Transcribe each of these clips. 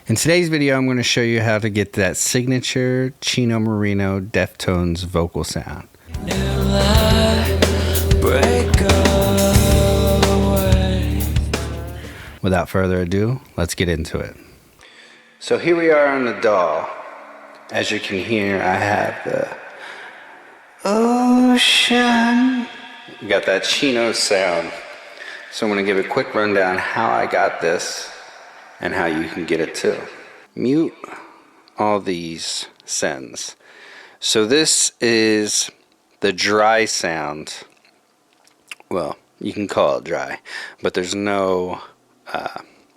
In today's video, I'm going to show you how to get that signature Chino Moreno Deftones vocal sound. Without further ado, let's get into it. So here we are on the DAW. As you can hear, I have the ocean. We got that Chino sound. So I'm going to give a quick rundown how I got this and how you can get it too. Mute all these sends. So this is the dry sound. Well, you can call it dry, but there's no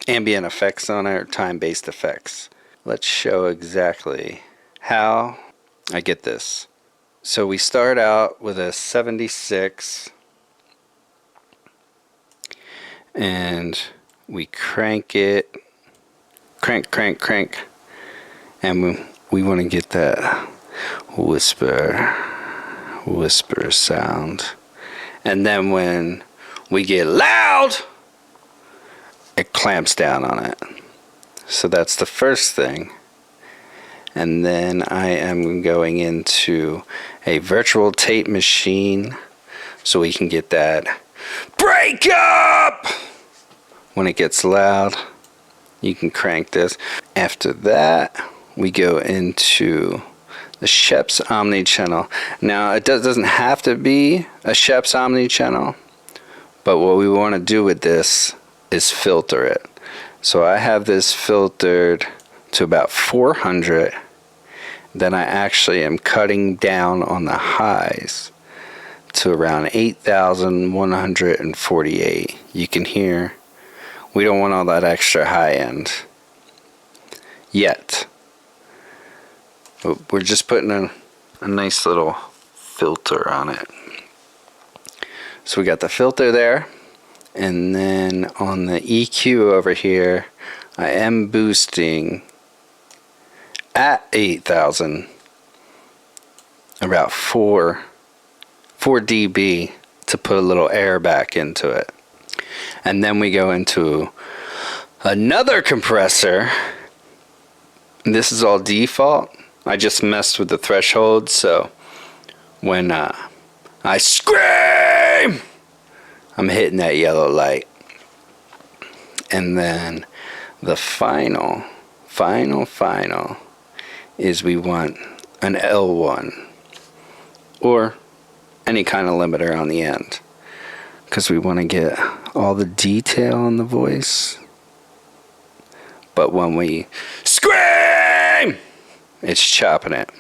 ambient effects on it or time-based effects. Let's show exactly how I get this. So we start out with a 76 and we crank it, crank, and we want to get that whisper sound. And then when we get loud, it clamps down on it. So that's the first thing. And then I am going into a virtual tape machine so we can get that break up. When it gets loud, you can crank this. After that, we go into the Shep's omni-channel. Now, it doesn't have to be a Shep's omni-channel, but what we want to do with this is filter it. So I have this filtered to about 400. Then I actually am cutting down on the highs to around 8,148. You can hear we don't want all that extra high end yet. We're just putting a nice little filter on it. So we got the filter there, and then on the EQ over here, I am boosting at 8,000, about 4 dB to put a little air back into it. And then we go into another compressor. This is all default. I just messed with the threshold, so when I scream, I'm hitting that yellow light. And then the final is we want an L1 or any kind of limiter on the end, because we want to get all the detail on the voice. But when we scream, it's chopping it.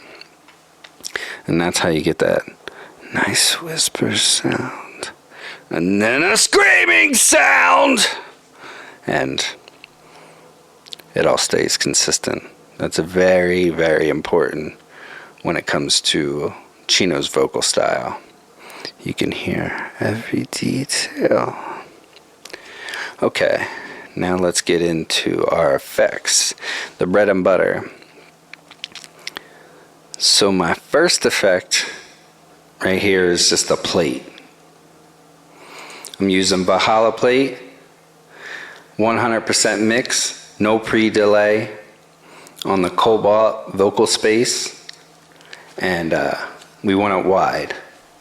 And that's how you get that nice whisper sound. And then a screaming sound. And it all stays consistent. That's a very, very important when it comes to Chino's vocal style. You can hear every detail. Okay, now let's get into our effects, the bread and butter. So my first effect right here is just a plate. I'm using Valhalla plate, 100% mix, no pre-delay on the Cobalt vocal space, and we want it wide.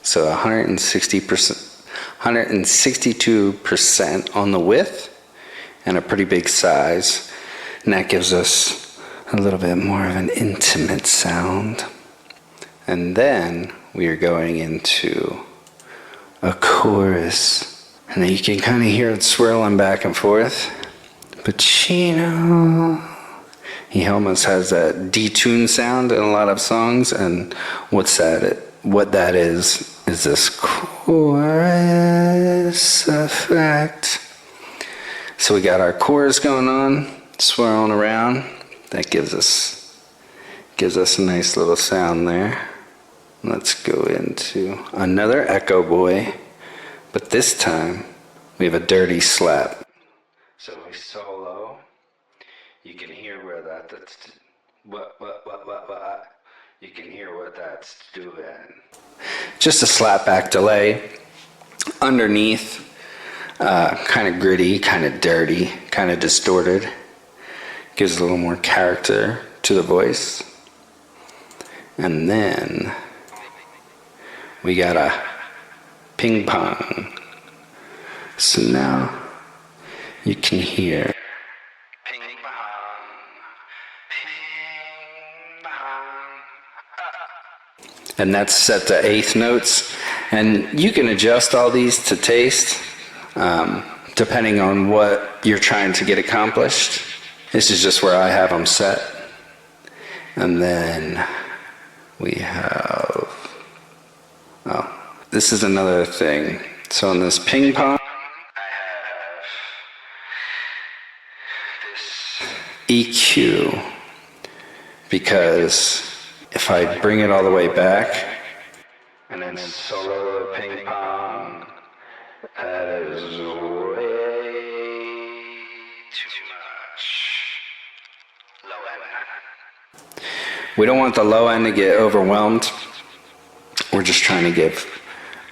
So 162% on the width and a pretty big size. And that gives us a little bit more of an intimate sound. And then we are going into a chorus. And then you can kind of hear it swirling back and forth. But Chino, he almost has that detune sound in a lot of songs. And what that is this chorus effect. So we got our chorus going on, swirling around. That gives us a nice little sound there. Let's go into another echo boy, but this time we have a dirty slap. So we solo. You can hear where that's you can hear what that's doing. Just a slap back delay underneath, kind of gritty, kind of dirty, kind of distorted. Gives a little more character to the voice. And then we got a ping pong. So now you can hear ping pong, ping pong. And that's set to eighth notes. And you can adjust all these to taste, depending on what you're trying to get accomplished. This is just where I have them set. And then we have, this is another thing. So in this ping pong, I have this EQ, because if I bring it all the way back and then solo the ping pong, that is way too much low end. We don't want the low end to get overwhelmed. We're just trying to give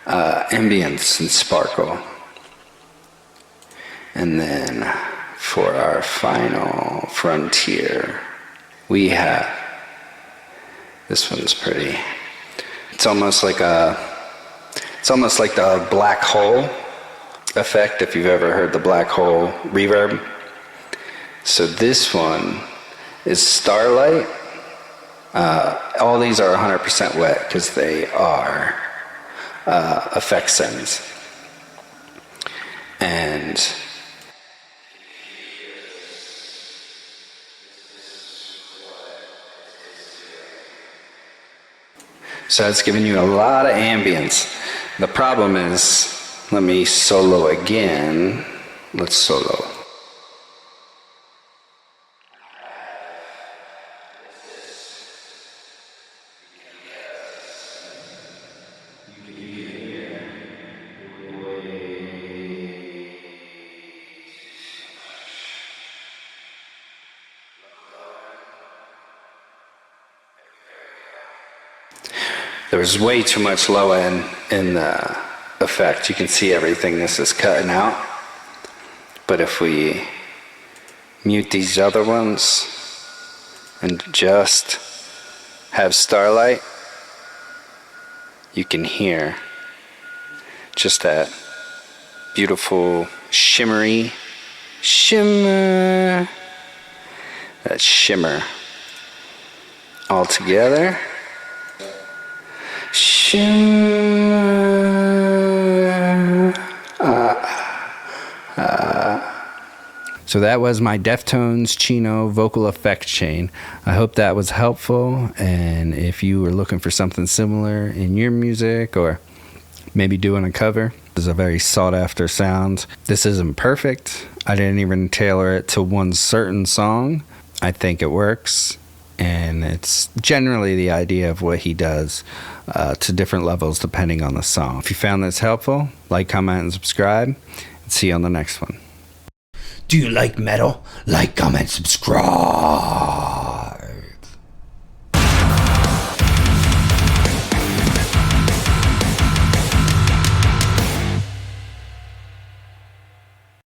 ambience and sparkle. And then for our final frontier, we have, this one's pretty. It's almost like the black hole effect, if you've ever heard the black hole reverb. So this one is Starlight. All these are 100% wet because they are effect sends. And so it's giving you a lot of ambience. The problem is, let me solo again. Let's solo. There was way too much low end in the effect. You can see everything this is cutting out. But if we mute these other ones and just have Starlight, you can hear just that beautiful shimmer, that shimmer all together. So that was my Deftones Chino vocal effect chain. I hope that was helpful, and if you were looking for something similar in your music or maybe doing a cover, this is a very sought after sound. This isn't perfect. I didn't even tailor it to one certain song. I think it works, and it's generally the idea of what he does to different levels depending on the song. If you found this helpful, like, comment, and subscribe, and see you on the next one. Do you like metal? Like, comment, subscribe.